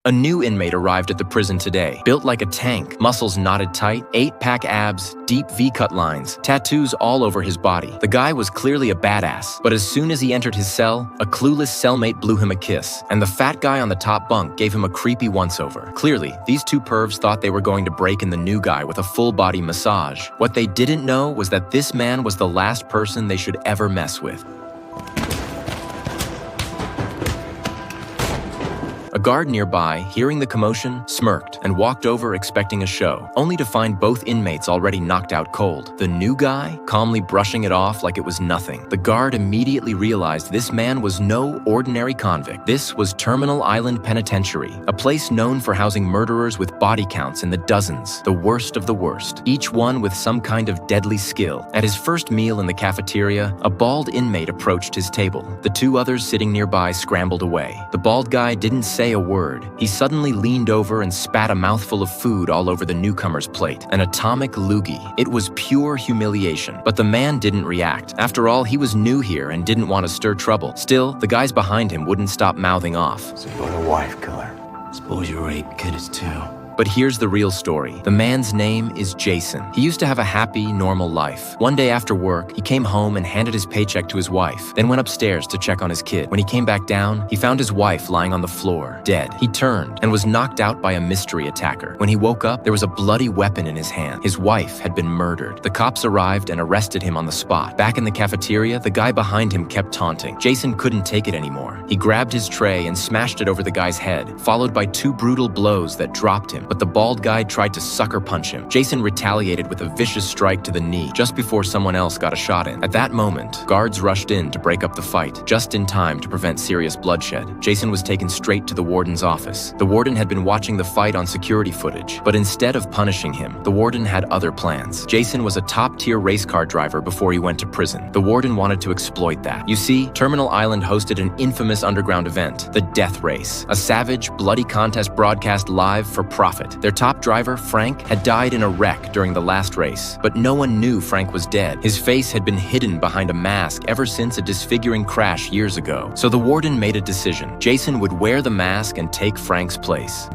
A new inmate arrived at the prison today, built like a tank, muscles knotted tight, 8-pack abs, deep V-cut lines, tattoos all over his body. The guy was clearly a badass, but as soon as he entered his cell, a clueless cellmate blew him a kiss, and the fat guy on the top bunk gave him a creepy once-over. Clearly, these two pervs thought they were going to break in the new guy with a full-body massage. What they didn't know was that this man was the last person they should ever mess with. A guard nearby, hearing the commotion, smirked and walked over expecting a show, only to find both inmates already knocked out cold. The new guy, calmly brushing it off like it was nothing. The guard immediately realized this man was no ordinary convict. This was Terminal Island Penitentiary, a place known for housing murderers with body counts in the dozens, the worst of the worst, each one with some kind of deadly skill. At his first meal in the cafeteria, a bald inmate approached his table. The two others sitting nearby scrambled away. The bald guy didn't say a word. He suddenly leaned over and spat a mouthful of food all over the newcomer's plate. An atomic loogie. It was pure humiliation. But the man didn't react. After all, he was new here and didn't want to stir trouble. Still, the guys behind him wouldn't stop mouthing off. So you're the wife killer. Suppose your rape kid is too. But here's the real story. The man's name is Jason. He used to have a happy, normal life. One day after work, he came home and handed his paycheck to his wife, then went upstairs to check on his kid. When he came back down, he found his wife lying on the floor, dead. He turned and was knocked out by a mystery attacker. When he woke up, there was a bloody weapon in his hand. His wife had been murdered. The cops arrived and arrested him on the spot. Back in the cafeteria, the guy behind him kept taunting. Jason couldn't take it anymore. He grabbed his tray and smashed it over the guy's head, followed by 2 brutal blows that dropped him. But the bald guy tried to sucker punch him. Jason retaliated with a vicious strike to the knee just before someone else got a shot in. At that moment, guards rushed in to break up the fight, just in time to prevent serious bloodshed. Jason was taken straight to the warden's office. The warden had been watching the fight on security footage, but instead of punishing him, the warden had other plans. Jason was a top-tier race car driver before he went to prison. The warden wanted to exploit that. You see, Terminal Island hosted an infamous underground event, the Death Race, a savage, bloody contest broadcast live for profit. Their top driver, Frank, had died in a wreck during the last race, but no one knew Frank was dead. His face had been hidden behind a mask ever since a disfiguring crash years ago. So the warden made a decision. Jason would wear the mask and take Frank's place.